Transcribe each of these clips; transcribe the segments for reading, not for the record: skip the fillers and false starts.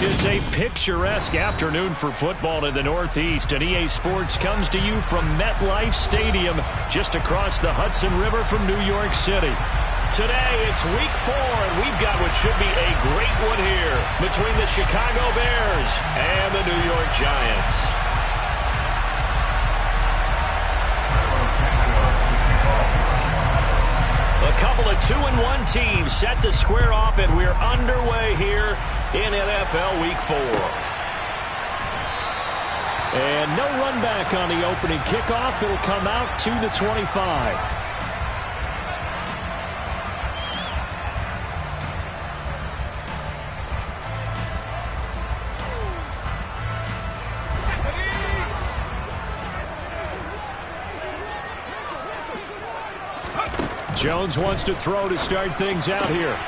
It's a picturesque afternoon for football in the Northeast, and EA Sports comes to you from MetLife Stadium, just across the Hudson River from New York City. Today, it's Week 4, and we've got what should be a great one here between the Chicago Bears and the New York Giants. A couple of 2-1 teams set to square off, and we're underway here in NFL Week 4. And no run back on the opening kickoff. It'll come out to the 25. Jones wants to throw to start things out here.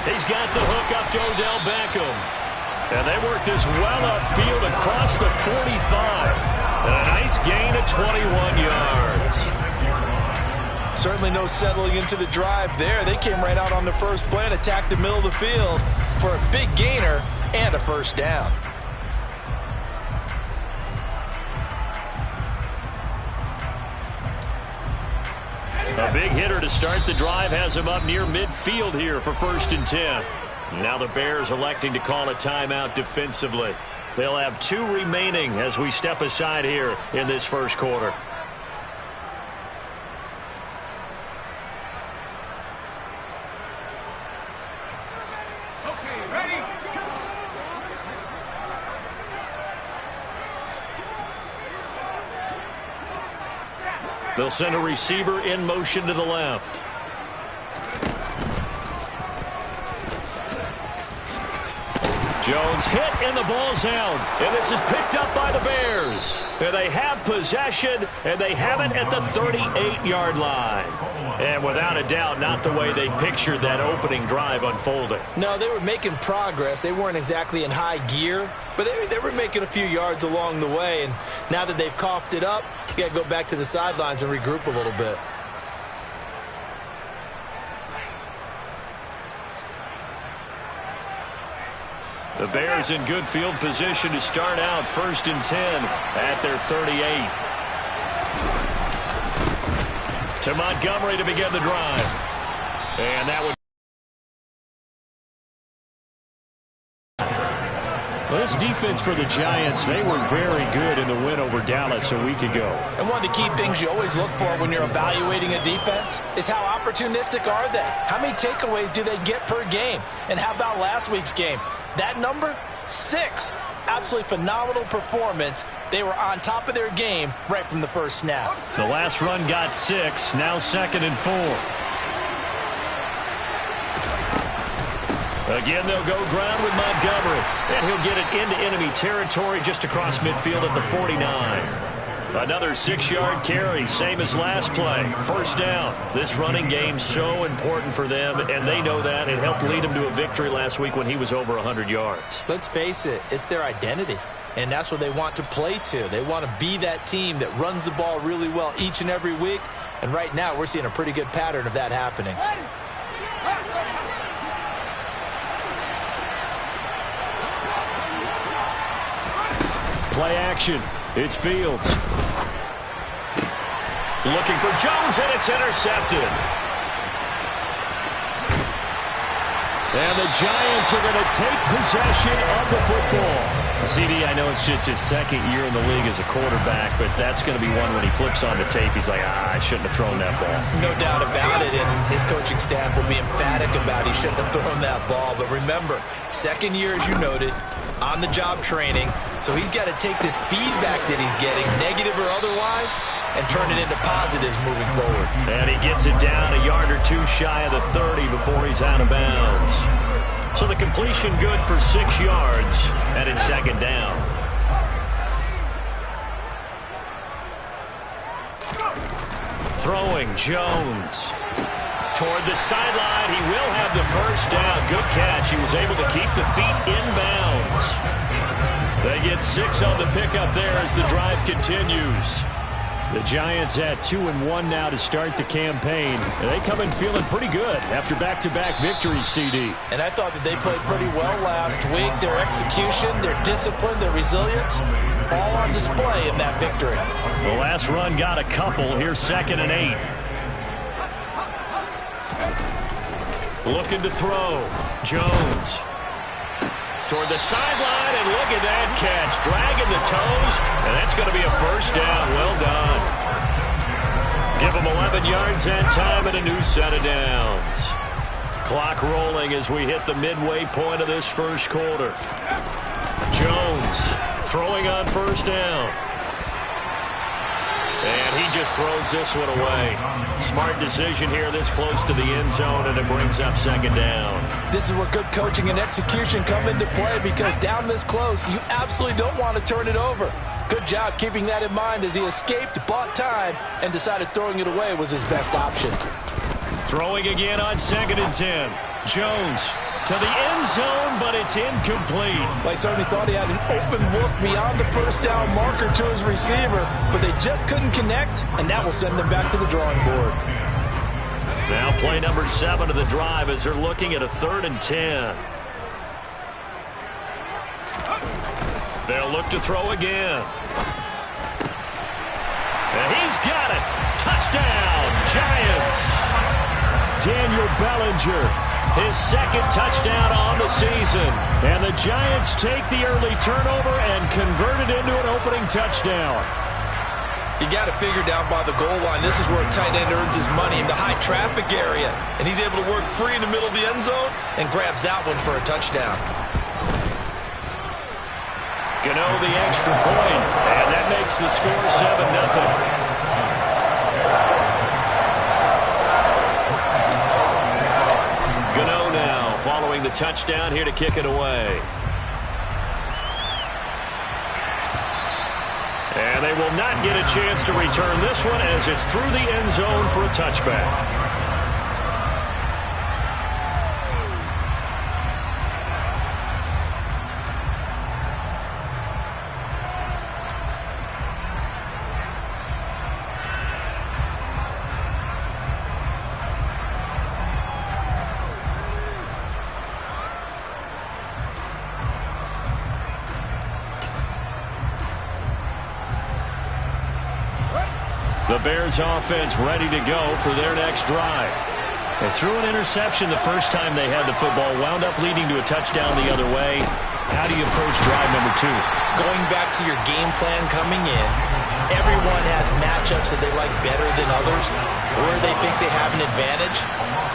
He's got the hook up to Odell Beckham. And they work this well upfield across the 45. And a nice gain of 21 yards. Certainly no settling into the drive there. They came right out on the first play and attacked the middle of the field for a big gainer and a first down. A big hitter to start the drive has him up near midfield here for 1st and 10. Now the Bears electing to call a timeout defensively. They'll have 2 remaining as we step aside here in this first quarter. Okay, ready? They'll send a receiver in motion to the left. Jones hit and the ball's out. And this is picked up by the Bears. And they have possession, and they have it at the 38-yard line. And without a doubt, not the way they pictured that opening drive unfolding. No, they were making progress. They weren't exactly in high gear, but they were making a few yards along the way. And now that they've coughed it up, you got to go back to the sidelines and regroup a little bit. The Bears in good field position to start out 1st and 10 at their 38. To Montgomery to begin the drive. And that would... Well, this defense for the Giants, they were very good in the win over Dallas a week ago. And one of the key things you always look for when you're evaluating a defense is how opportunistic are they? How many takeaways do they get per game? And how about last week's game? That number, 6. Absolutely phenomenal performance. They were on top of their game right from the first snap. The last run got 6, now 2nd and 4. Again, they'll go ground with Montgomery. And he'll get it into enemy territory just across midfield at the 49. Another 6-yard carry, same as last play. 1st down. This running game so important for them, and they know that. It helped lead them to a victory last week when he was over 100 yards. Let's face it, it's their identity, and that's what they want to play to. They want to be that team that runs the ball really well each and every week, and right now we're seeing a pretty good pattern of that happening. Play action. It's Fields. Looking for Jones, and it's intercepted. And the Giants are going to take possession of the football. CD, I know it's just his 2nd year in the league as a quarterback, but that's going to be one when he flips on the tape. He's like, I shouldn't have thrown that ball. No doubt about it, and his coaching staff will be emphatic about he shouldn't have thrown that ball. But remember, 2nd year, as you noted, on-the-job training, so he's got to take this feedback that he's getting, negative or otherwise, and turn it into positives moving forward. And he gets it down a yard or 2 shy of the 30 before he's out of bounds. So the completion good for 6 yards, and it's 2nd down. Throwing Jones. Toward the sideline, he will have the 1st down. Good catch. He was able to keep the feet inbounds. They get 6 on the pickup there as the drive continues. The Giants at 2-1 now to start the campaign. They come in feeling pretty good after back-to-back victories, CD. And I thought that they played pretty well last week. Their execution, their discipline, their resilience, all on display in that victory. The last run got a couple. Here's 2nd and 8. Looking to throw. Jones. Toward the sideline, and look at that catch. Dragging the toes, and that's going to be a first down. Well done. Give them 11 yards that time and a new set of downs. Clock rolling as we hit the midway point of this first quarter. Jones throwing on first down. And he just throws this one away. Smart decision here this close to the end zone, and it brings up 2nd down. This is where good coaching and execution come into play, because down this close, you absolutely don't want to turn it over. Good job keeping that in mind as he escaped, bought time, and decided throwing it away was his best option. Throwing again on 2nd and 10. Jones to the end zone, but it's incomplete. They certainly thought he had an open look beyond the first down marker to his receiver, but they just couldn't connect, and that will send them back to the drawing board. Now play number 7 of the drive as they're looking at a 3rd and 10. They'll look to throw again. And he's got it. Touchdown, Giants. Daniel Bellinger, his 2nd touchdown on the season. And the Giants take the early turnover and convert it into an opening touchdown. You got to figure down by the goal line. This is where a tight end earns his money, in the high traffic area. And he's able to work free in the middle of the end zone and grabs that one for a touchdown. Gano the extra point, and that makes the score 7-0. Following the touchdown here to kick it away. And they will not get a chance to return this one as it's through the end zone for a touchback. The Bears offense ready to go for their next drive. They threw an interception the first time they had the football, wound up leading to a touchdown the other way. How do you approach drive number 2? Going back to your game plan coming in, everyone has matchups that they like better than others, or they think they have an advantage.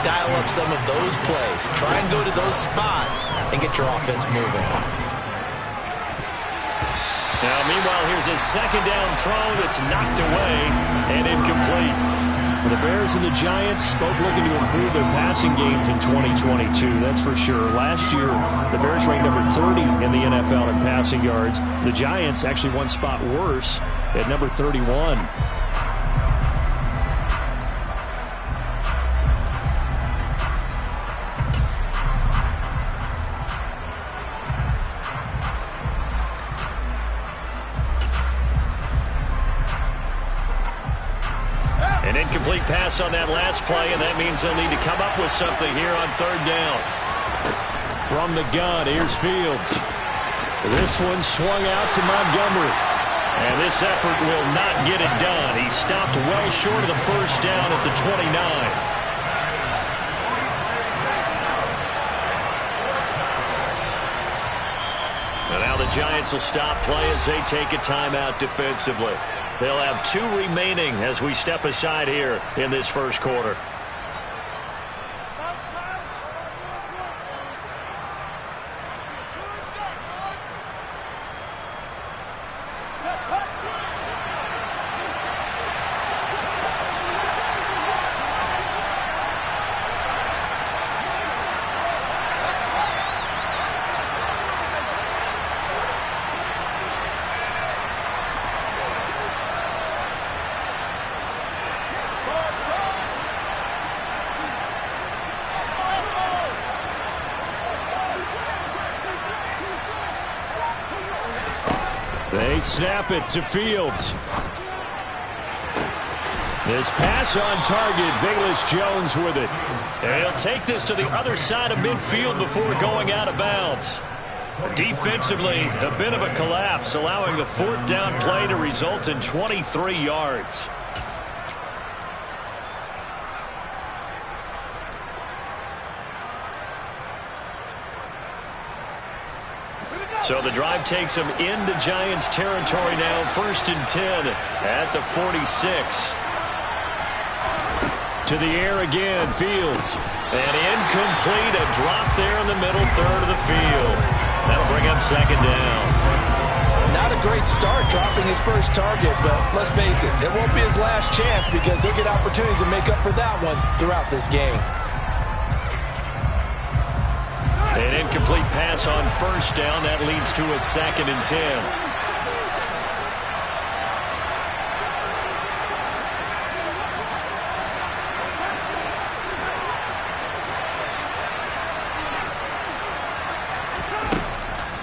Dial up some of those plays. Try and go to those spots and get your offense moving. Now, meanwhile, here's a 2nd down throw that's knocked away and incomplete. The Bears and the Giants both looking to improve their passing games in 2022, that's for sure. Last year, the Bears ranked number 30 in the NFL in passing yards. The Giants actually one spot worse at number 31. An incomplete pass on that last play, and that means they'll need to come up with something here on 3rd down. From the gun, here's Fields. This one swung out to Montgomery. And this effort will not get it done. He stopped well short of the first down at the 29. And now the Giants will stop play as they take a timeout defensively. They'll have 2 remaining as we step aside here in this first quarter. They snap it to Fields. This pass on target, Velus Jones with it. And he'll take this to the other side of midfield before going out of bounds. Defensively, a bit of a collapse, allowing the fourth down play to result in 23 yards. So the drive takes him into Giants territory now, 1st and 10 at the 46. To the air again, Fields. And incomplete, a drop there in the middle third of the field. That'll bring up 2nd down. Not a great start dropping his first target, but let's face it, it won't be his last chance because he'll get opportunities to make up for that one throughout this game. An incomplete pass on 1st down. That leads to a 2nd and 10.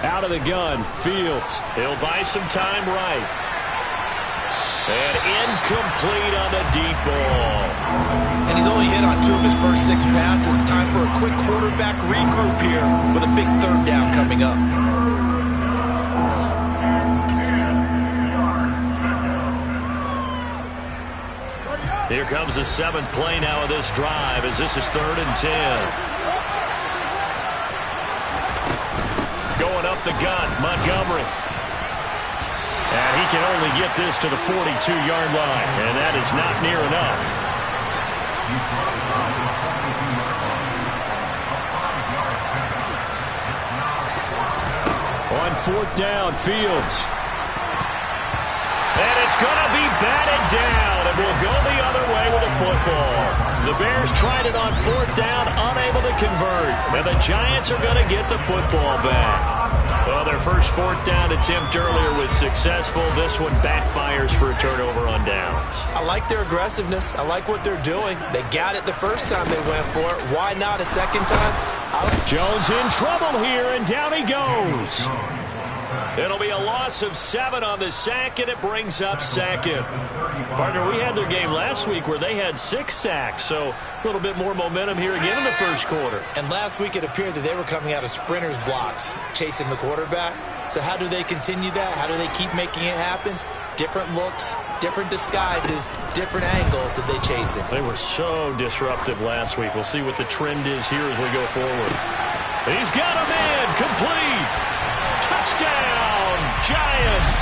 Out of the gun, Fields. He'll buy some time right. And incomplete on the deep ball. And he's only hit on 2 of his first 6 passes. Time for a quick quarterback regroup here with a big 3rd down coming up. Here comes the 7th play now of this drive as this is 3rd and 10. Going up the gut, Montgomery. And he can only get this to the 42-yard line, and that is not near enough. On 4th down, Fields. And it's going to be batted down, and will go the other way with the football. The Bears tried it on 4th down, unable to convert. And the Giants are going to get the football back. Well, their first 4th down attempt earlier was successful. This one backfires for a turnover on downs. I like their aggressiveness. I like what they're doing. They got it the first time they went for it. Why not a second time? Jones in trouble here, and down he goes. It'll be a loss of 7 on the sack, and it brings up 2nd. Partner, we had their game last week where they had 6 sacks, so a little bit more momentum here again in the first quarter. And last week it appeared that they were coming out of sprinters blocks, chasing the quarterback. So how do they continue that? How do they keep making it happen? Different looks, different disguises, different angles that they chase it. They were so disruptive last week. We'll see what the trend is here as we go forward. He's got him in, complete. Touchdown, Giants.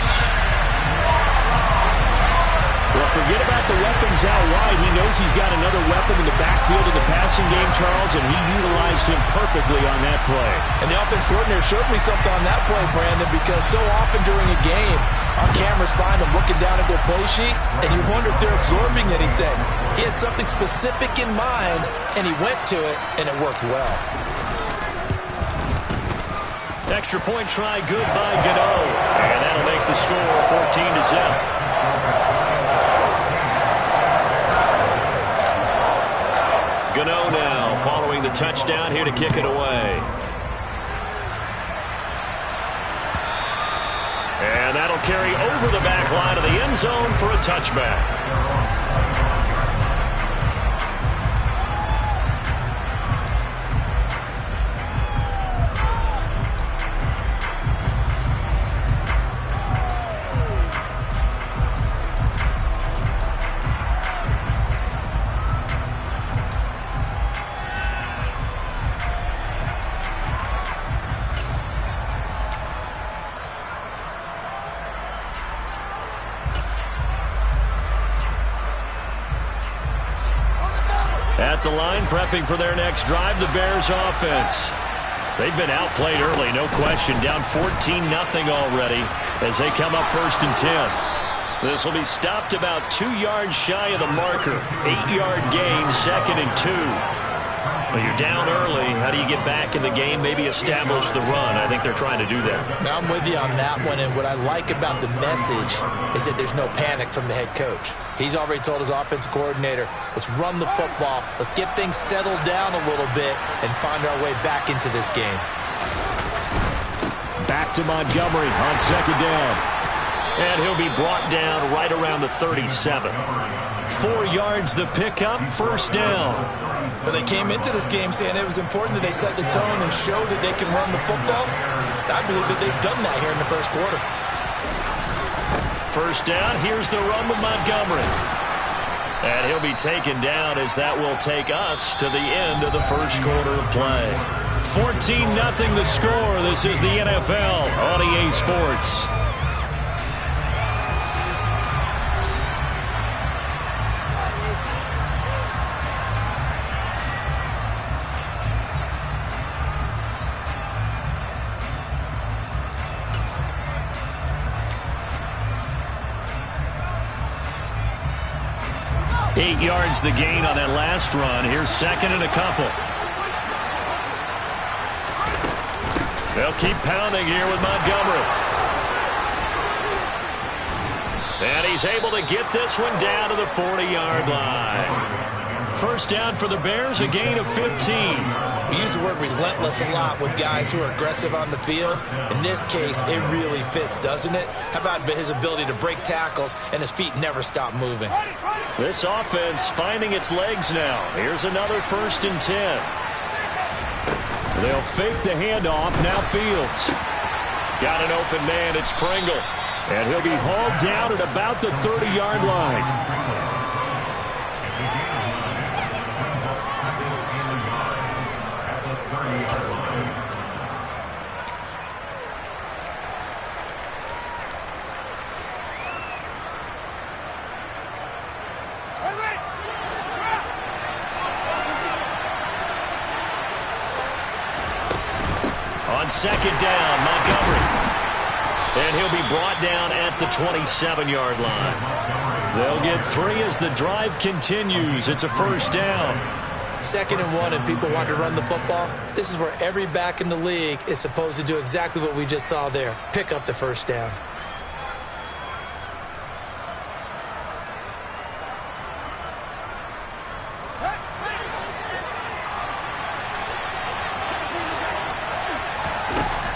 Well, forget about the weapons out wide. He knows he's got another weapon in the backfield of the passing game, Charles, and he utilized him perfectly on that play. And the offense coordinator showed me something on that play, Brandon, because so often during a game, our cameras find them looking down at their play sheets, and you wonder if they're absorbing anything. He had something specific in mind, and he went to it, and it worked well. Extra point try good by Gano. And that'll make the score 14-0. Gano now following the touchdown here to kick it away. And that'll carry over the back line of the end zone for a touchback. At the line, prepping for their next drive, the Bears offense. They've been outplayed early, no question. Down 14-0 already as they come up 1st and 10. This will be stopped about 2 yards shy of the marker. 8-yard gain, 2nd and 2. Well, you're down early. How do you get back in the game, maybe establish the run? I think they're trying to do that. Now I'm with you on that one, and what I like about the message is that there's no panic from the head coach. He's already told his offensive coordinator, let's run the football, let's get things settled down a little bit and find our way back into this game. Back to Montgomery on 2nd down. And he'll be brought down right around the 37. 4 yards the pickup, first down. Well, they came into this game saying it was important that they set the tone and show that they can run the football. I believe that they've done that here in the first quarter. First down, here's the run with Montgomery. And he'll be taken down as that will take us to the end of the first quarter of play. 14-0 the score. This is the NFL on EA Sports. Eight yards the gain on that last run. Here's second and a couple. They'll keep pounding here with Montgomery. And he's able to get this one down to the 40-yard line. First down for the Bears, a gain of 15. We use the word relentless a lot with guys who are aggressive on the field. In this case, it really fits, doesn't it? How about his ability to break tackles and his feet never stop moving? This offense finding its legs now. Here's another 1st and 10. They'll fake the handoff. Now Fields. Got an open man. It's Pringle. And he'll be hauled down at about the 30-yard line. On second down, Montgomery. And he'll be brought down at the 27-yard line. They'll get 3 as the drive continues. It's a first down. 2nd and 1, and people want to run the football. This is where every back in the league is supposed to do exactly what we just saw there. Pick up the first down.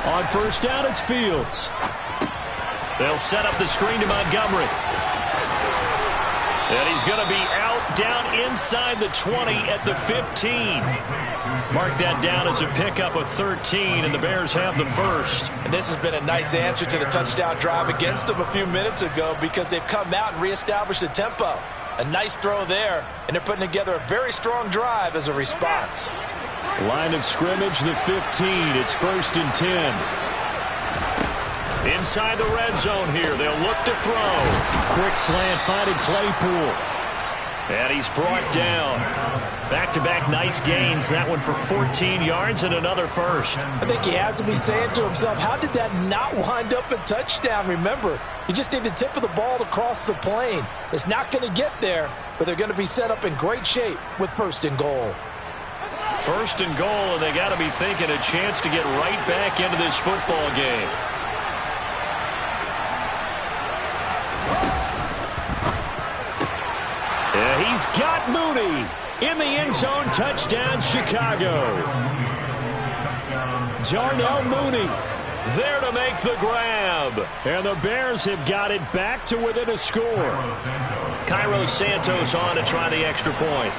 On first down, it's Fields. They'll set up the screen to Montgomery. And he's going to be out down inside the 20 at the 15. Mark that down as a pickup of 13, and the Bears have the first. And this has been a nice answer to the touchdown drive against them a few minutes ago because they've come out and reestablished the tempo. A nice throw there, and they're putting together a very strong drive as a response. Line of scrimmage, the 15. It's 1st and 10. Inside the red zone here. They'll look to throw. Quick slant finding Claypool. And he's brought down. Back-to-back nice gains. That one for 14 yards and another first. I think he has to be saying to himself, how did that not wind up a touchdown? Remember, you just need the tip of the ball to cross the plane. It's not going to get there, but they're going to be set up in great shape with 1st and goal. 1st and goal, and they got to be thinking a chance to get right back into this football game. Yeah, he's got Mooney in the end zone. Touchdown, Chicago. Darnell Mooney there to make the grab. And the Bears have got it back to within a score. Cairo Santos on to try the extra point.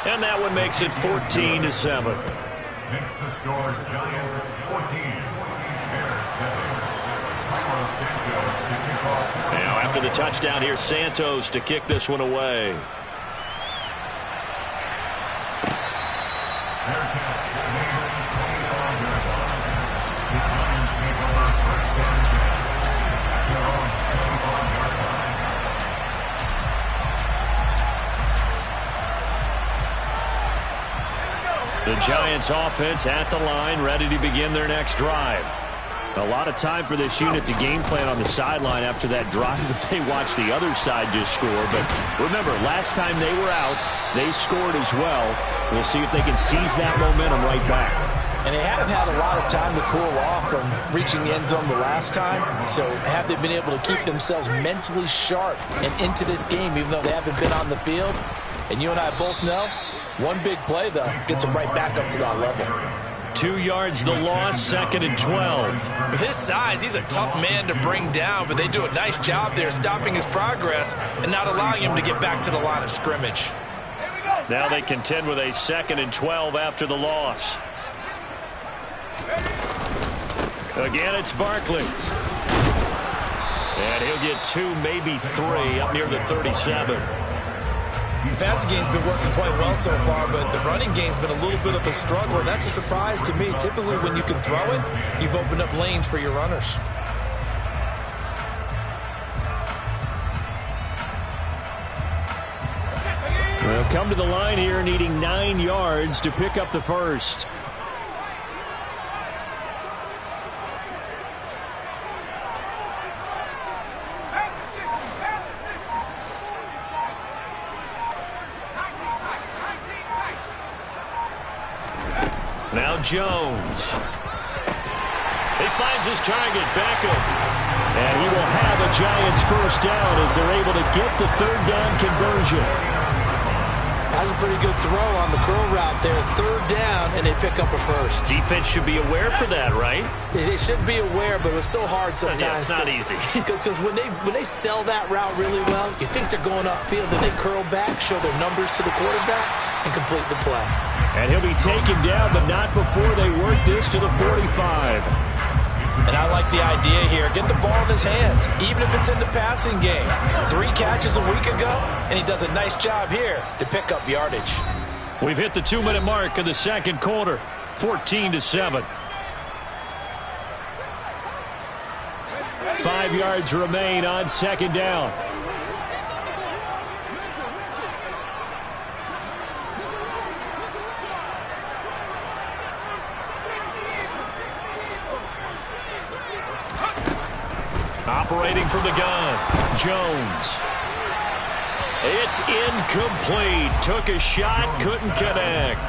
And that one makes it 14-7. Next to score, Giants 14, Bears 7. Now after the touchdown here, Santos to kick this one away. The Giants offense at the line, ready to begin their next drive. A lot of time for this unit to game plan on the sideline after that drive that they watched the other side just score. But remember, last time they were out, they scored as well. We'll see if they can seize that momentum right back. And they have had a lot of time to cool off from reaching the end zone the last time. So have they been able to keep themselves mentally sharp and into this game, even though they haven't been on the field? And you and I both know, one big play, though, gets them right back up to that level. 2 yards the loss, 2nd and 12. With his size, he's a tough man to bring down, but they do a nice job there stopping his progress and not allowing him to get back to the line of scrimmage. Now they contend with a 2nd and 12 after the loss. Again, it's Barkley. And he'll get 2, maybe 3 up near the 37. The passing game's been working quite well so far, but the running game's been a little bit of a struggle. That's a surprise to me. Typically, when you can throw it, you've opened up lanes for your runners. Well, come to the line here needing 9 yards to pick up the first. Now Jones. He finds his target, Beckham. And he will have a Giants first down as they're able to get the 3rd down conversion. That's a pretty good throw on the curl route there. 3rd down, and they pick up a first. Defense should be aware for that, right? They should be aware, but it was so hard sometimes. Yeah, it's not easy. Because when they sell that route really well, you think they're going upfield, and they curl back, show their numbers to the quarterback, and complete the play. And he'll be taken down, but not before they work this to the 45. And I like the idea here. Get the ball in his hands, even if it's in the passing game. 3 catches a week ago, and he does a nice job here to pick up yardage. We've hit the 2-minute mark of the 2nd quarter, 14-7. 5 yards remain on 2nd down. Operating from the gun, Jones. It's incomplete. Took a shot, couldn't connect.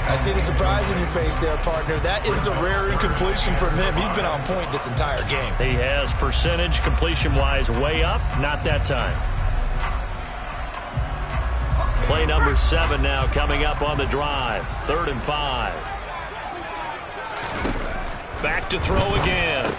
I see the surprise in your face there, partner. That is a rare incompletion from him. He's been on point this entire game. He has percentage completion-wise way up. Not that time. Play number 7 now coming up on the drive. 3rd and 5. Back to throw again.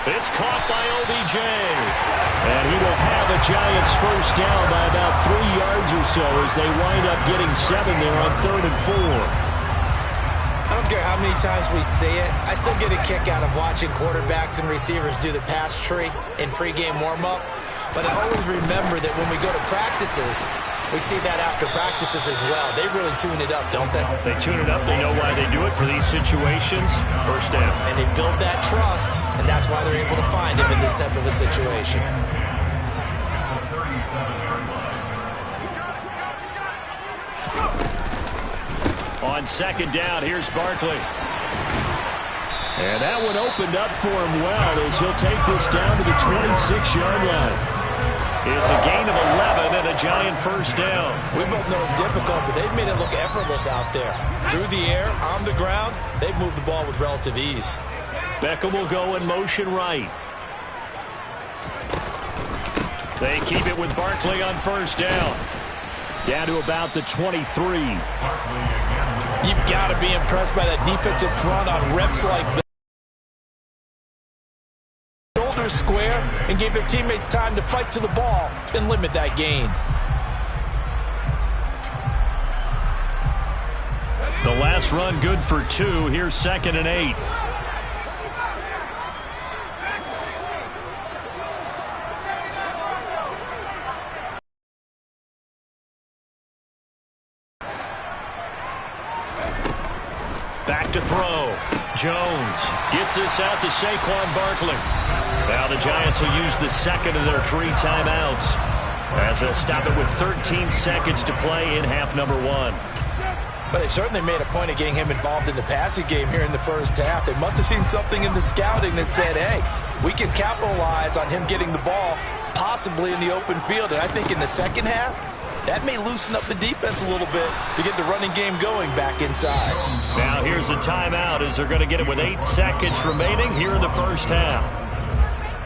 It's caught by OBJ. And he will have a Giants first down by about 3 yards or so as they wind up getting 7 there on 3rd and 4. I don't care how many times we see it. I still get a kick out of watching quarterbacks and receivers do the pass tree in pregame warm-up. But I always remember that when we go to practices, we see that after practices as well. They really tune it up, don't they? They tune it up. They know why they do it for these situations. First down. And they build that trust, and that's why they're able to find him in this type of a situation. On 2nd down, here's Barkley. And that one opened up for him well as he'll take this down to the 26-yard line. It's a gain of 11 and a Giant first down. We both know it's difficult, but they've made it look effortless out there. Through the air, on the ground, they've moved the ball with relative ease. Beckham will go in motion right. They keep it with Barkley on first down. Down to about the 23. You've got to be impressed by that defensive front on reps like this. Shoulders square and gave their teammates time to fight to the ball and limit that gain. The last run good for 2. Here's 2nd and 8. Back to throw. Jones gets this out to Saquon Barkley. Now the Giants will use the 2nd of their 3 timeouts as they'll stop it with 13 seconds to play in half number 1. But they certainly made a point of getting him involved in the passing game here in the first half. They must have seen something in the scouting that said, hey, we can capitalize on him getting the ball possibly in the open field. And I think in the second half, that may loosen up the defense a little bit to get the running game going back inside. Now here's a timeout as they're going to get it with 8 seconds remaining here in the first half.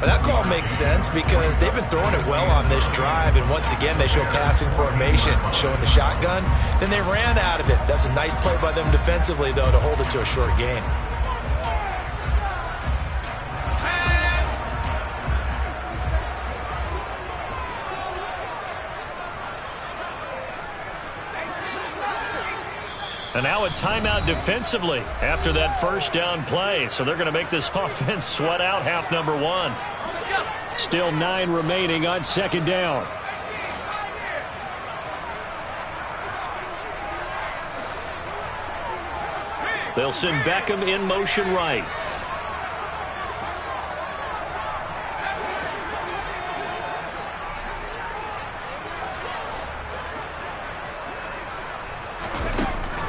Well, that call makes sense because they've been throwing it well on this drive, and once again they show passing formation, showing the shotgun. Then they ran out of it. That's a nice play by them defensively, though, to hold it to a short gain. And now a timeout defensively after that first down play. So they're going to make this offense sweat out half number one. Still 9 remaining on second down. They'll send Beckham in motion right.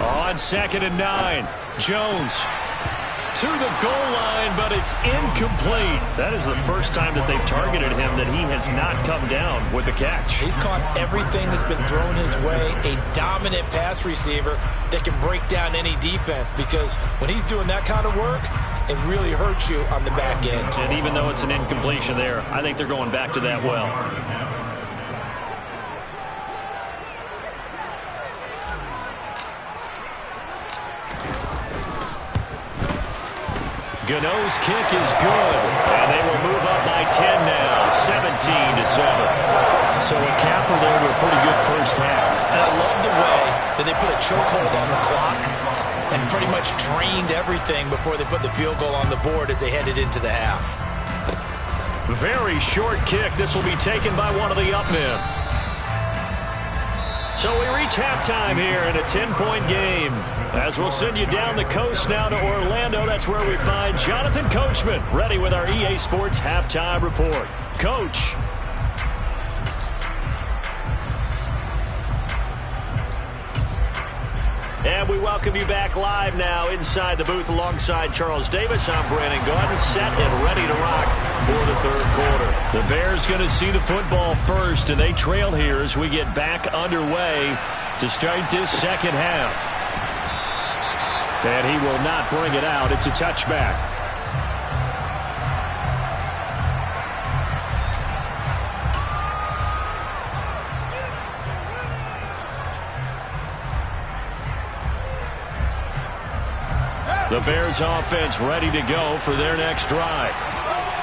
On 2nd and 9, Jones to the goal line, but it's incomplete. That is the first time that they've targeted him that he has not come down with a catch. He's caught everything that's been thrown his way. A dominant pass receiver that can break down any defense, because when he's doing that kind of work, it really hurts you on the back end. And even though it's an incompletion there, I think they're going back to that well. Gano's kick is good, and they will move up by 10 now, 17-7. So a capper there to a pretty good first half. And I love the way that they put a chokehold on the clock and pretty much drained everything before they put the field goal on the board as they headed into the half. Very short kick. This will be taken by one of the up men. So we reach halftime here in a 10-point game. As we'll send you down the coast now to Orlando. That's where we find Jonathan Coachman ready with our EA Sports halftime report. Coach. And we welcome you back live now inside the booth alongside Charles Davis. I'm Brandon Gaudin, set and ready to rock for the third quarter. The Bears going to see the football first, and they trail here as we get back underway to start this second half. And he will not bring it out. It's a touchback. The Bears offense ready to go for their next drive.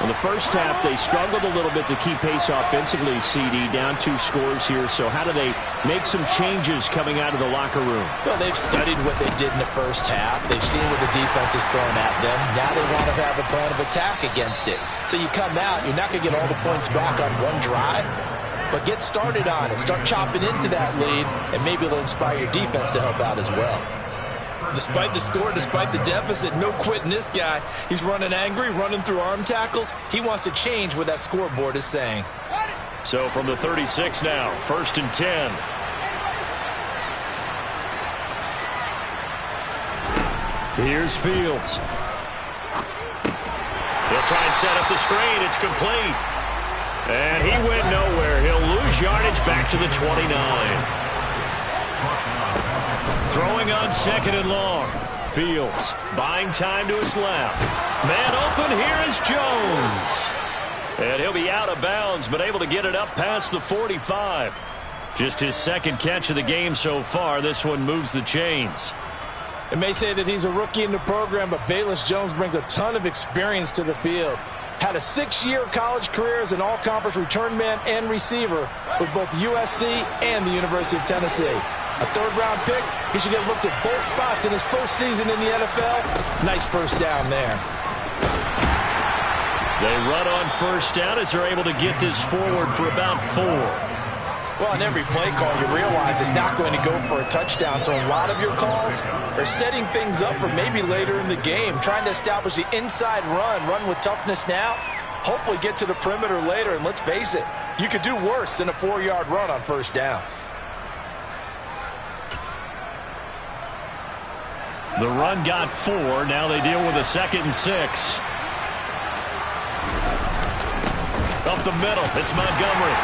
In the first half, they struggled a little bit to keep pace offensively, CD, down 2 scores here. So how do they make some changes coming out of the locker room? Well, they've studied what they did in the first half. They've seen what the defense is throwing at them. Now they want to have a plan of attack against it. So you come out, you're not going to get all the points back on one drive, but get started on it. Start chopping into that lead, and maybe it'll inspire your defense to help out as well. Despite the score, despite the deficit, no quitting this guy. He's running angry, running through arm tackles. He wants to change what that scoreboard is saying. So from the 36 now, 1st and 10. Here's Fields. He'll try and set up the screen. It's complete. And he went nowhere. He'll lose yardage back to the 29. Throwing on 2nd and long. Fields buying time to his left. Man open, here is Jones. And he'll be out of bounds, but able to get it up past the 45. Just his 2nd catch of the game so far. This one moves the chains. It may say that he's a rookie in the program, but Velus Jones brings a ton of experience to the field. Had a 6-year college career as an all-conference return man and receiver with both USC and the University of Tennessee. A 3rd-round pick. He should get looks at both spots in his first season in the NFL. Nice first down there. They run on first down as they're able to get this forward for about 4. Well, in every play call, you realize it's not going to go for a touchdown. So a lot of your calls are setting things up for maybe later in the game, trying to establish the inside run with toughness now, hopefully get to the perimeter later. And let's face it, you could do worse than a 4-yard run on first down. The run got 4. Now they deal with a 2nd and 6. Up the middle, it's Montgomery.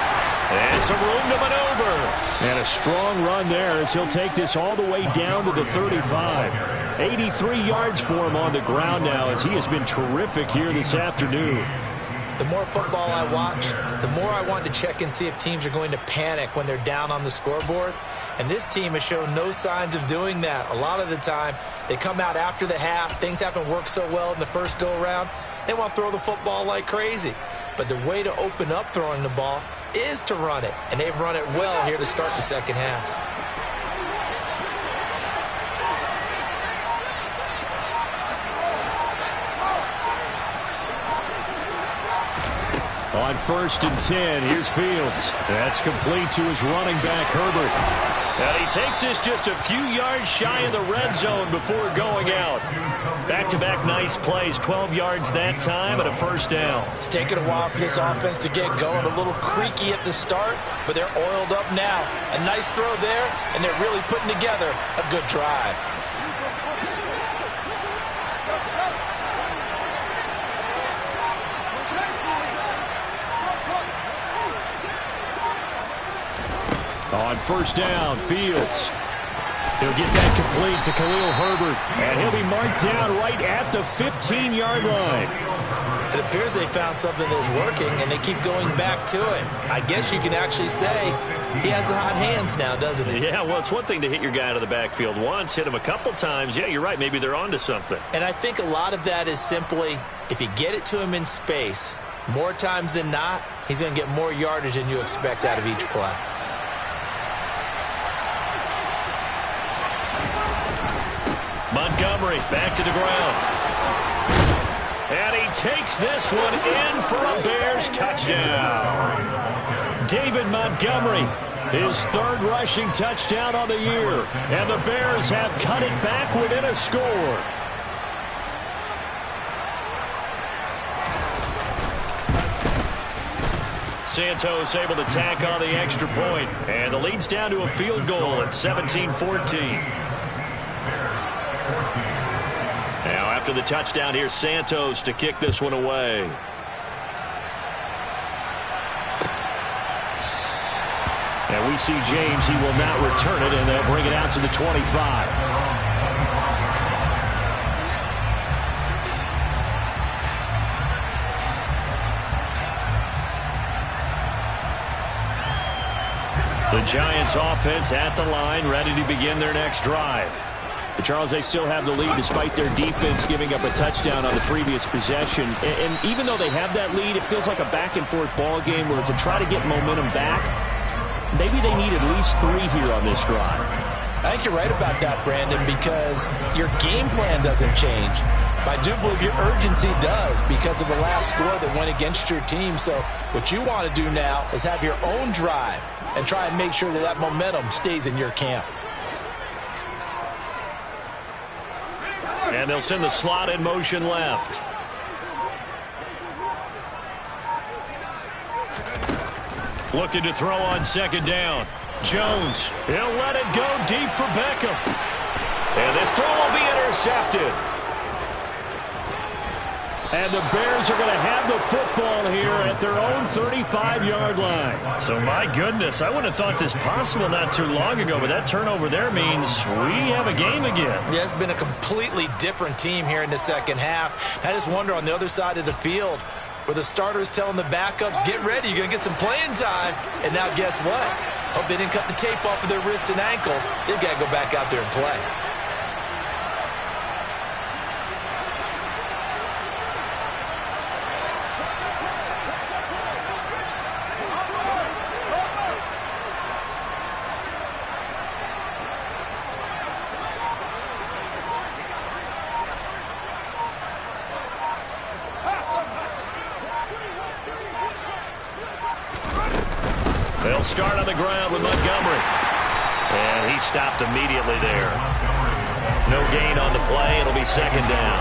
And some room to maneuver. And a strong run there as he'll take this all the way down to the 35. 83 yards for him on the ground now as he has been terrific here this afternoon. The more football I watch, the more I want to check and see if teams are going to panic when they're down on the scoreboard. And this team has shown no signs of doing that. A lot of the time, they come out after the half. Things haven't worked so well in the first go-around. They want to throw the football like crazy. But the way to open up throwing the ball is to run it. And they've run it well here to start the second half. On 1st and 10, here's Fields. That's complete to his running back, Herbert. And he takes this just a few yards shy of the red zone before going out. Back-to-back nice plays, 12 yards that time and a first down. It's taken a while for this offense to get going. A little creaky at the start, but they're oiled up now. A nice throw there, and they're really putting together a good drive. On 1st down, Fields. He'll get that complete to Khalil Herbert, and he'll be marked down right at the 15-yard line. It appears they found something that's working, and they keep going back to it. I guess you can actually say he has the hot hands now, doesn't he? Yeah, well, it's one thing to hit your guy out of the backfield once, hit him a couple times. Yeah, you're right. Maybe they're onto something. And I think a lot of that is simply if you get it to him in space, more times than not, he's going to get more yardage than you expect out of each play. Montgomery back to the ground. And he takes this one in for a Bears touchdown. David Montgomery, his 3rd rushing touchdown on the year. And the Bears have cut it back within a score. Santos able to tack on the extra point. And the lead's down to a field goal at 17-14. Now after the touchdown, here's Santos to kick this one away. And we see James, he will not return it, and they'll bring it out to the 25. The Giants offense at the line, ready to begin their next drive. But Charles, they still have the lead despite their defense giving up a touchdown on the previous possession. And even though they have that lead, it feels like a back-and-forth ball game where to try to get momentum back, maybe they need at least 3 here on this drive. I think you're right about that, Brandon, because your game plan doesn't change. I do believe your urgency does because of the last score that went against your team. So what you want to do now is have your own drive and try and make sure that that momentum stays in your camp. And they'll send the slot in motion left. Looking to throw on 2nd down. Jones, he'll let it go deep for Beckham. And this throw will be intercepted. And the Bears are going to have the football here at their own 35-yard line. So, my goodness, I would have thought this possible not too long ago, but that turnover there means we have a game again. Yeah, it's been a completely different team here in the second half. I just wonder on the other side of the field where the starters telling the backups, get ready, you're going to get some playing time. And now guess what? Hope they didn't cut the tape off of their wrists and ankles. They've got to go back out there and play. They'll start on the ground with Montgomery. And he stopped immediately there. No gain on the play. It'll be 2nd down.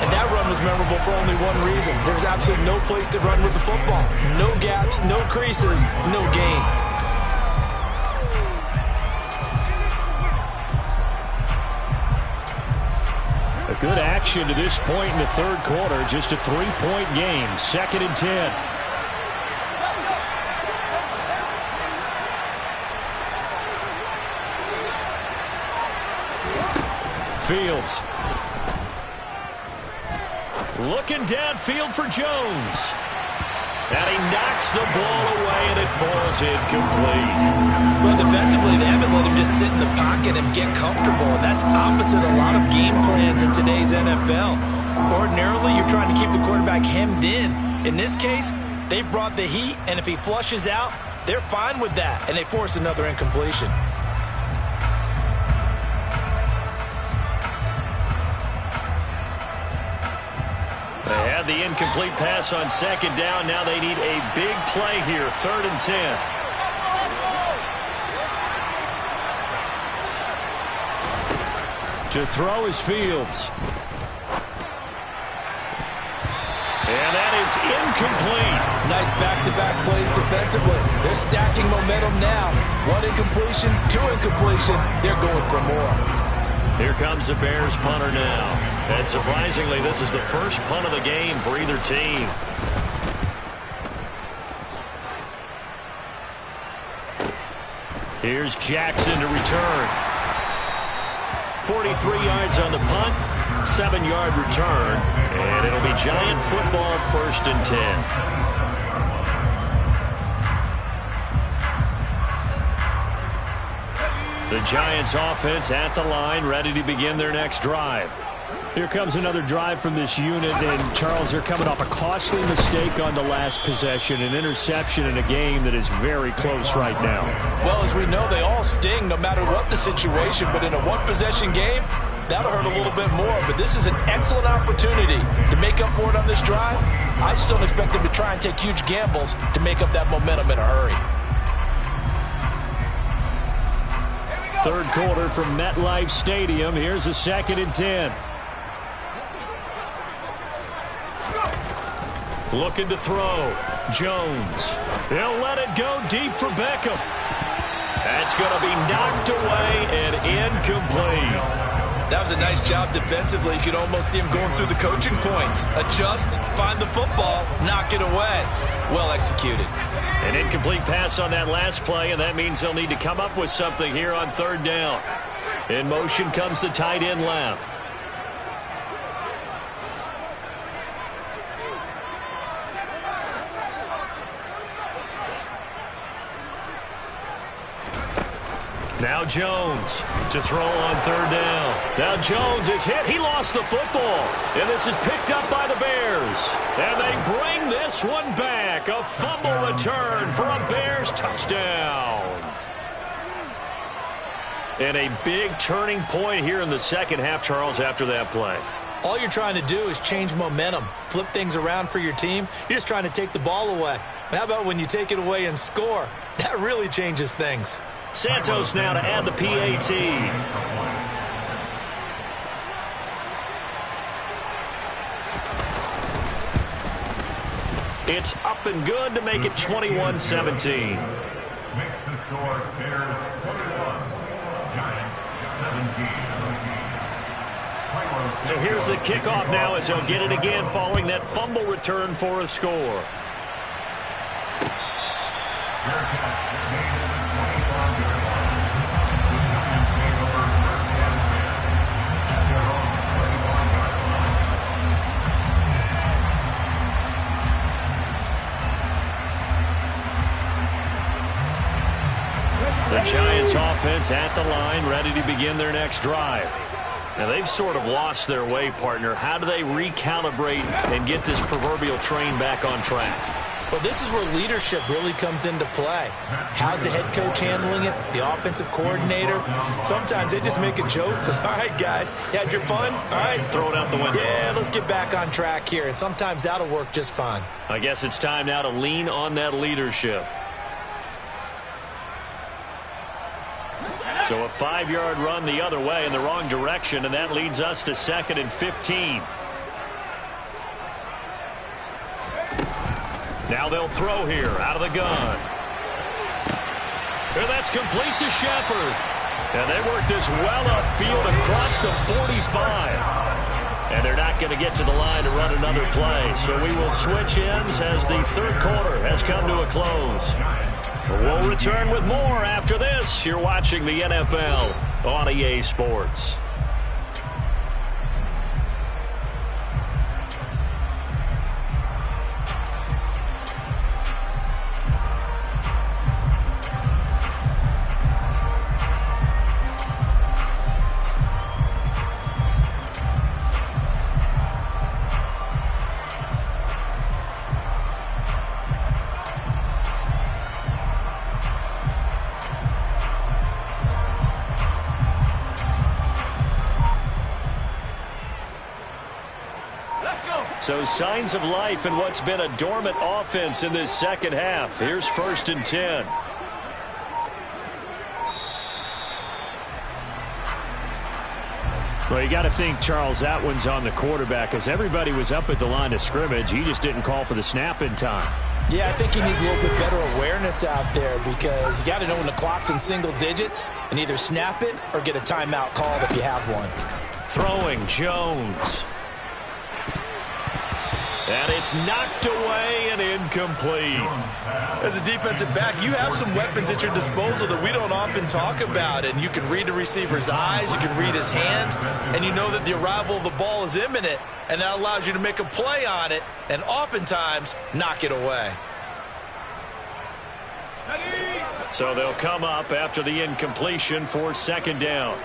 And that run was memorable for only one reason. There's absolutely no place to run with the football. No gaps, no creases, no gain. A good action to this point in the 3rd quarter. Just a 3-point game. 2nd and 10. Fields. Looking downfield for Jones. And he knocks the ball away, and it falls incomplete. Well, defensively, they haven't let him just sit in the pocket and get comfortable, and that's opposite a lot of game plans in today's NFL. Ordinarily, you're trying to keep the quarterback hemmed in. In this case, they brought the heat, and if he flushes out, they're fine with that, and they force another incompletion. They had the incomplete pass on second down. Now they need a big play here, 3rd and 10. To throw is Fields. And that is incomplete. Nice back-to-back plays defensively. They're stacking momentum now. 1 incompletion, 2 incompletion. They're going for more. Here comes the Bears punter now. And surprisingly, this is the first punt of the game for either team. Here's Jackson to return. 43 yards on the punt, 7-yard return, and it'll be Giant football, 1st and 10. The Giants offense at the line, ready to begin their next drive. Here comes another drive from this unit, and Charles, they're coming off a costly mistake on the last possession, an interception in a game that is very close right now. Well, as we know, they all sting no matter what the situation, but in a one-possession game, that'll hurt a little bit more. But this is an excellent opportunity to make up for it on this drive. I just don't expect them to try and take huge gambles to make up that momentum in a hurry. 3rd quarter from MetLife Stadium. Here's a 2nd and 10. Looking to throw. Jones. He'll let it go deep for Beckham. That's going to be knocked away and incomplete. That was a nice job defensively. You could almost see him going through the coaching points. Adjust, find the football, knock it away. Well executed. An incomplete pass on that last play, and that means they'll need to come up with something here on 3rd down. In motion comes the tight end left. Now Jones to throw on 3rd down. Now Jones is hit. He lost the football. And this is picked up by the Bears. And they bring this one back. A fumble return for a Bears touchdown. And a big turning point here in the second half, Charles, after that play. All you're trying to do is change momentum, flip things around for your team. You're just trying to take the ball away. But how about when you take it away and score? That really changes things. Santos now to add the PAT. It's up and good to make it 21-17. Makes the score Bears 21, Giants 17. So here's the kickoff now as they'll get it again following that fumble return for a score. The Giants offense at the line, ready to begin their next drive. Now, they've sort of lost their way, partner. How do they recalibrate and get this proverbial train back on track? Well, this is where leadership really comes into play. How's the head coach handling it? The offensive coordinator? Sometimes they just make a joke. All right, guys, you had your fun? All right. Throw it out the window. Yeah, let's get back on track here. And sometimes that'll work just fine. I guess it's time now to lean on that leadership. So a 5-yard run the other way in the wrong direction, and that leads us to 2nd and 15. Now they'll throw here out of the gun. And that's complete to Shepard. And they work this well upfield across the 45. And they're not going to get to the line to run another play. So we will switch ends as the 3rd quarter has come to a close. We'll return with more after this. You're watching the NFL on EA Sports. So signs of life in what's been a dormant offense in this second half. Here's 1st and 10. Well, you got to think, Charles, that one's on the quarterback, as everybody was up at the line of scrimmage. He just didn't call for the snap in time. Yeah, I think he needs a little bit better awareness out there, because you got to know when the clock's in single digits and either snap it or get a timeout called if you have one. Throwing Jones. And it's knocked away and incomplete. As a defensive back, you have some weapons at your disposal that we don't often talk about. And you can read the receiver's eyes, you can read his hands, and you know that the arrival of the ball is imminent. And that allows you to make a play on it and oftentimes knock it away. So they'll come up after the incompletion for 2nd down.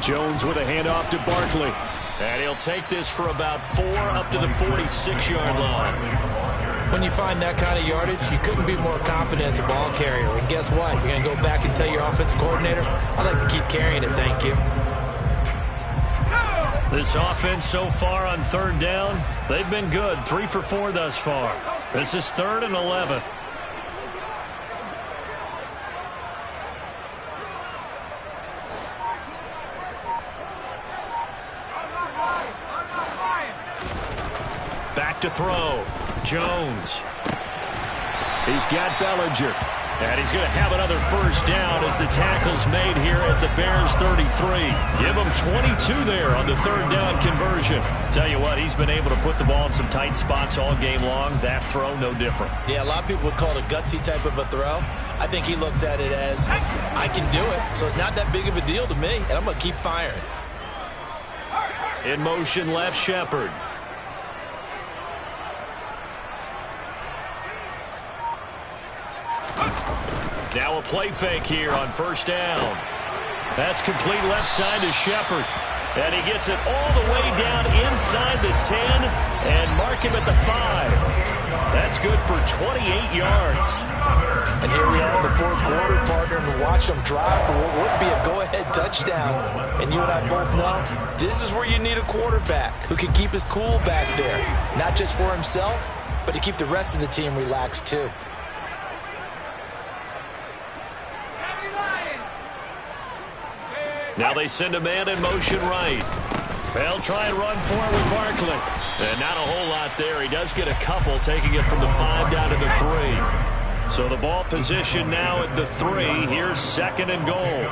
Jones with a handoff to Barkley. And he'll take this for about 4 up to the 46-yard line. When you find that kind of yardage, you couldn't be more confident as a ball carrier. And guess what? You're going to go back and tell your offensive coordinator, I'd like to keep carrying it, thank you. This offense so far on 3rd down, they've been good. 3 for 4 thus far. This is 3rd and 11. Back to throw. Jones. He's got Bellinger. And he's going to have another 1st down as the tackle's made here at the Bears 33. Give him 22 there on the 3rd down conversion. Tell you what, he's been able to put the ball in some tight spots all game long. That throw, no different. Yeah, a lot of people would call it a gutsy type of a throw. I think he looks at it as, I can do it, so it's not that big of a deal to me, and I'm going to keep firing. In motion, left Shepard. Now a play fake here on 1st down. That's complete left side to Shepard. And he gets it all the way down inside the 10 and mark him at the 5. That's good for 28 yards. And here we are in the 4th quarter, partner, and watch them drive for what would be a go-ahead touchdown. And you and I both know this is where you need a quarterback who can keep his cool back there. Not just for himself, but to keep the rest of the team relaxed too. Now they send a man in motion right. They'll try and run for it with Barkley. And not a whole lot there. He does get a couple, taking it from the 5 down to the 3. So the ball position now at the 3. Here's 2nd and goal.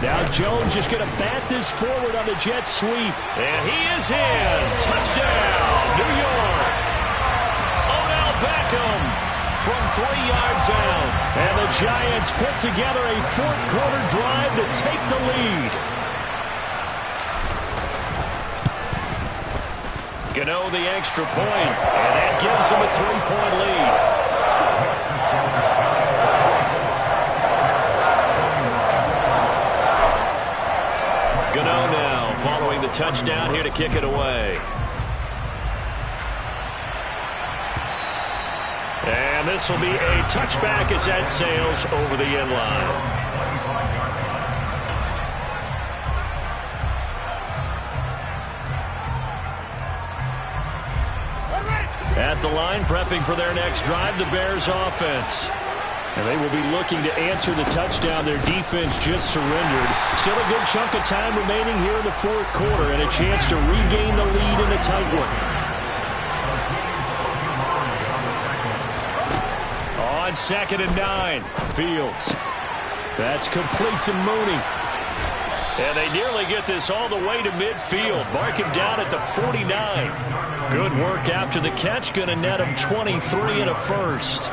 Now Jones just going to bat this forward on the jet sweep. And he is in. Touchdown, New York. Odell Beckham from 3 yards out. And the Giants put together a 4th quarter drive to take the lead. Gano the extra point, and that gives him a 3-point lead. Gano now following the touchdown here to kick it away. And this will be a touchback as that sails over the end line. At the line, prepping for their next drive, the Bears offense. And they will be looking to answer the touchdown their defense just surrendered. Still a good chunk of time remaining here in the 4th quarter and a chance to regain the lead in a tight one. On 2nd and 9, Fields. That's complete to Mooney. And they nearly get this all the way to midfield. Mark him down at the 49. Good work after the catch. Going to net him 23 and a 1st.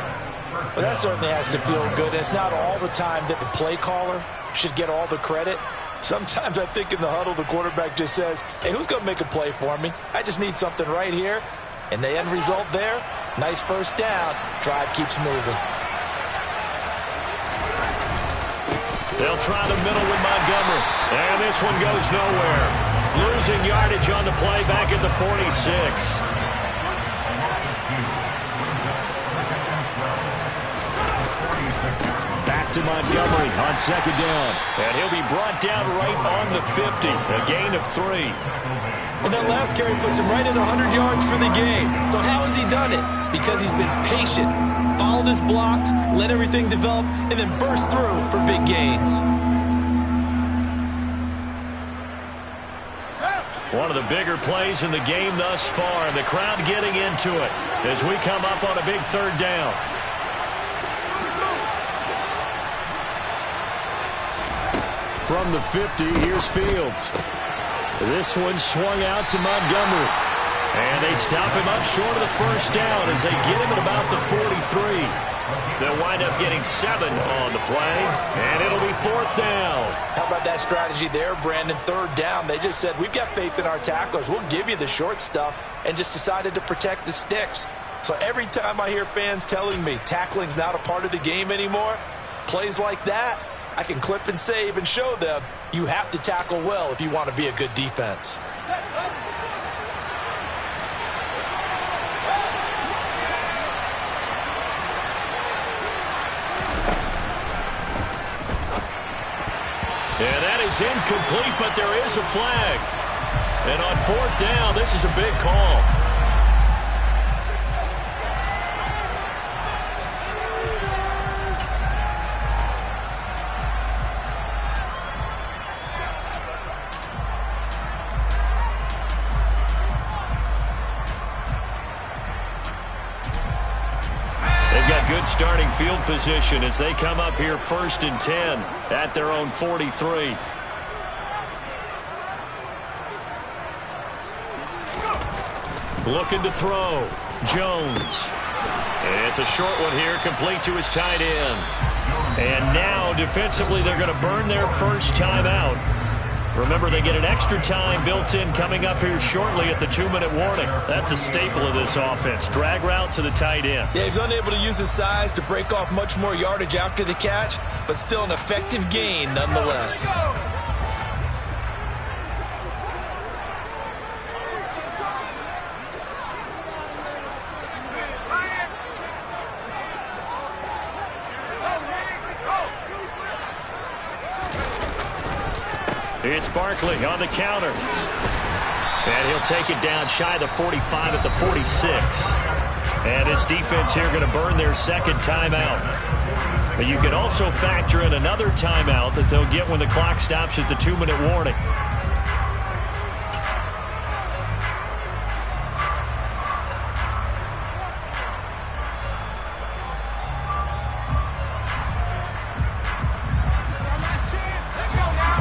Well, that certainly has to feel good. It's not all the time that the play caller should get all the credit. Sometimes I think in the huddle, the quarterback just says, hey, who's going to make a play for me? I just need something right here. And the end result there, nice 1st down. Drive keeps moving. They'll try the middle with Montgomery. And this one goes nowhere. Losing yardage on the play back at the 46. Back back to Montgomery on second down. And he'll be brought down right on the 50. A gain of 3. And that last carry puts him right at 100 yards for the game. So how has he done it? Because he's been patient, followed his blocks, let everything develop, and then burst through for big gains. One of the bigger plays in the game thus far, and the crowd getting into it as we come up on a big third down. From the 50, here's Fields. This one swung out to Montgomery. And they stop him up short of the first down as they get him at about the 43. They'll wind up getting 7 on the play, and it'll be 4th down. How about that strategy there, Brandon? 3rd down. They just said, we've got faith in our tacklers. We'll give you the short stuff, and just decided to protect the sticks. So every time I hear fans telling me tackling's not a part of the game anymore, plays like that, I can clip and save and show them you have to tackle well if you want to be a good defense. And that is incomplete, but there is a flag. And on 4th down, this is a big call. Good starting field position as they come up here 1st and 10 at their own 43. Looking to throw. Jones. And it's a short one here, complete to his tight end. And now defensively they're going to burn their first timeout. Remember, they get an extra time built in coming up here shortly at the 2-minute warning. That's a staple of this offense. Drag route to the tight end. Yeah, he's unable to use his size to break off much more yardage after the catch, but still an effective gain nonetheless. It's Barkley on the counter. And he'll take it down shy of the 45 at the 46. And his defense here going to burn their second timeout. But you can also factor in another timeout that they'll get when the clock stops at the 2-minute warning.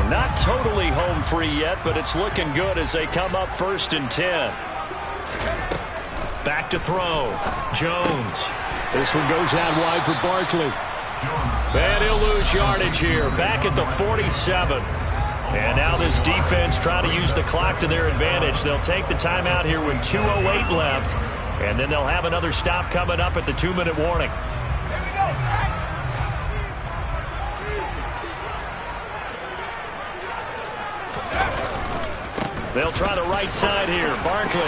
Not totally home free yet, but it's looking good as they come up 1st and 10. Back to throw. Jones. This one goes out wide for Barkley. And he'll lose yardage here. Back at the 47. And now this defense trying to use the clock to their advantage. They'll take the timeout here with 2:08 left. And then they'll have another stop coming up at the 2-minute warning. They'll try the right side here. Barkley.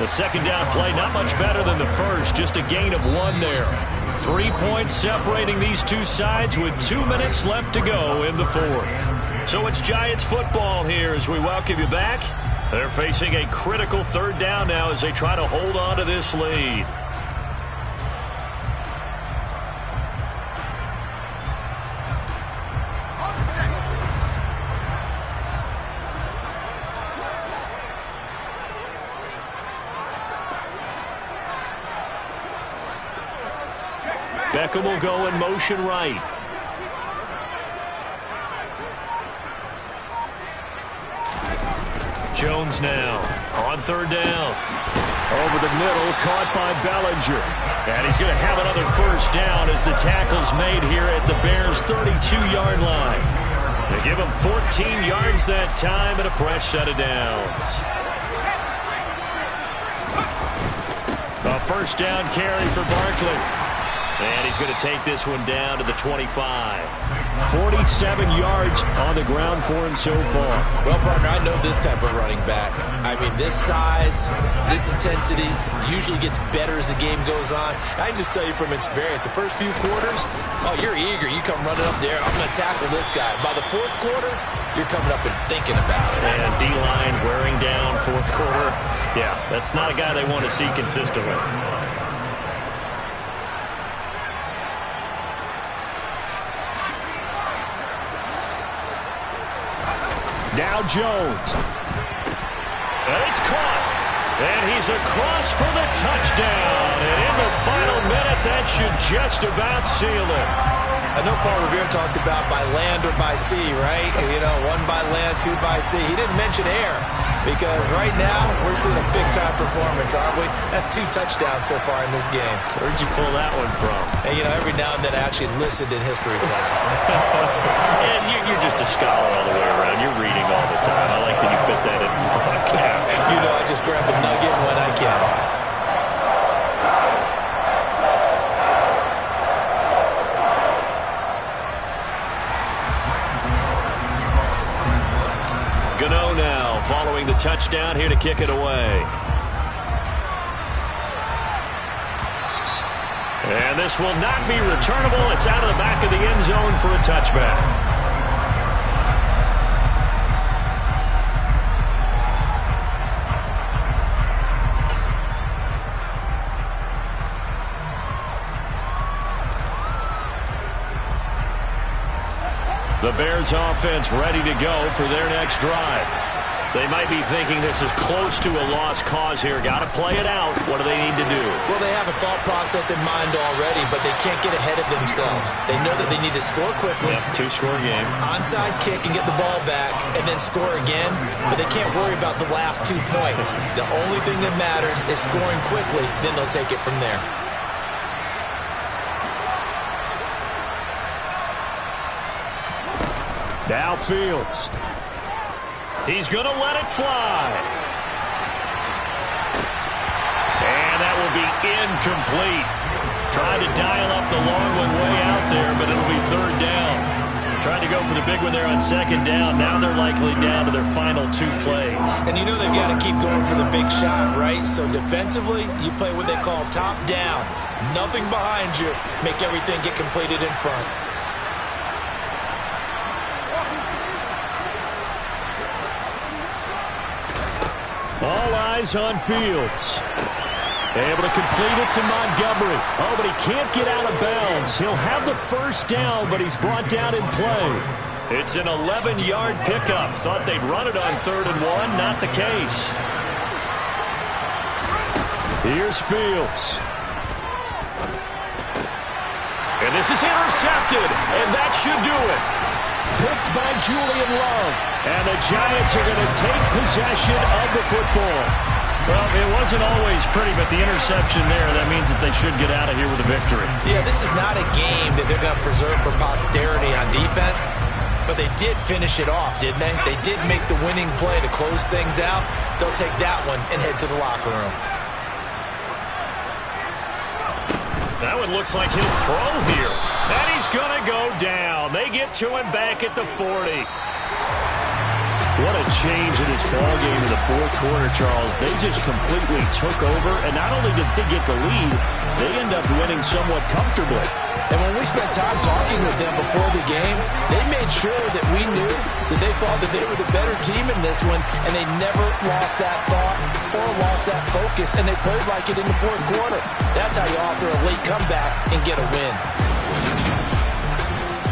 The second down play, not much better than the first. Just a gain of 1 there. 3 points separating these two sides with 2 minutes left to go in the 4th. So it's Giants football here as we welcome you back. They're facing a critical 3rd down now as they try to hold on to this lead. Beckham will go in motion right. Jones now on 3rd down. Over the middle, caught by Bellinger. And he's going to have another first down as the tackle's made here at the Bears' 32-yard line. They give him 14 yards that time and a fresh set of downs. A first down carry for Barkley. And he's going to take this one down to the 25. 47 yards on the ground for him so far. Well, partner, I know this type of running back. I mean, this size, this intensity usually gets better as the game goes on. I can just tell you from experience, the first few quarters, oh, you're eager. You come running up there, I'm going to tackle this guy. By the fourth quarter, you're coming up and thinking about it. And D-line wearing down fourth quarter. Yeah, that's not a guy they want to see consistently. Now Jones. And it's caught. And he's across for the touchdown. And in the final minute, that should just about seal it. I know Paul Revere talked about by land or by sea, right? You know, one by land, two by sea. He didn't mention air because right now we're seeing a big-time performance, aren't we? That's 2 touchdowns so far in this game. Where'd you pull that one from? And, you know, every now and then I actually listened in history class. And you're just a scholar all the way around. You're reading all the time. I like that you fit that in the podcast. You know, I just grab a nugget when I can. Gano now following the touchdown here to kick it away. And this will not be returnable. It's out of the back of the end zone for a touchback. The Bears offense ready to go for their next drive. They might be thinking this is close to a lost cause here. Got to play it out. What do they need to do? Well, they have a thought process in mind already, but they can't get ahead of themselves. They know that they need to score quickly. Yep, 2-score game. Onside kick and get the ball back and then score again, but they can't worry about the last 2 points. The only thing that matters is scoring quickly, then they'll take it from there. Now Fields. He's going to let it fly. And that will be incomplete. Tried to dial up the long one way out there, but it'll be 3rd down. Tried to go for the big one there on 2nd down. Now they're likely down to their final 2 plays. And you know they've got to keep going for the big shot, right? So defensively, you play what they call top down. Nothing behind you. Make everything get completed in front. All eyes on Fields. Able to complete it to Montgomery. Oh, but he can't get out of bounds. He'll have the 1st down, but he's brought down in play. It's an 11-yard pickup. Thought they'd run it on 3rd and 1. Not the case. Here's Fields. And this is intercepted, and that should do it. Picked by Julian Love. And the Giants are going to take possession of the football. Well, it wasn't always pretty, but the interception there, that means that they should get out of here with a victory. Yeah, this is not a game that they're going to preserve for posterity on defense, but they did finish it off, didn't they? They did make the winning play to close things out. They'll take that one and head to the locker room. That one looks like he'll throw here. And he's going to go down. They get to him back at the 40. What a change in this ballgame in the 4th quarter, Charles. They just completely took over, and not only did they get the lead, they end up winning somewhat comfortably. And when we spent time talking with them before the game, they made sure that we knew that they thought that they were the better team in this one, and they never lost that thought or lost that focus, and they played like it in the 4th quarter. That's how you offer a late comeback and get a win.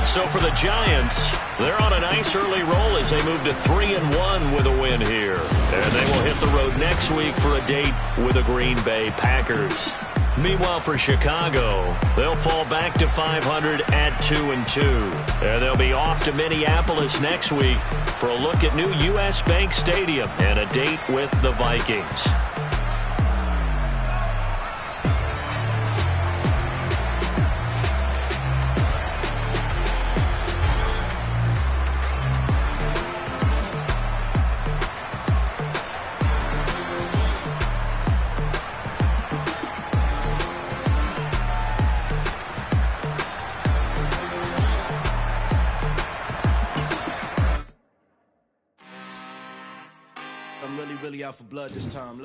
So for the Giants, they're on a nice early roll as they move to 3-1 with a win here. And they will hit the road next week for a date with the Green Bay Packers. Meanwhile, for Chicago, they'll fall back to 500 at 2-2. And they'll be off to Minneapolis next week for a look at new U.S. Bank Stadium and a date with the Vikings. out for blood this time.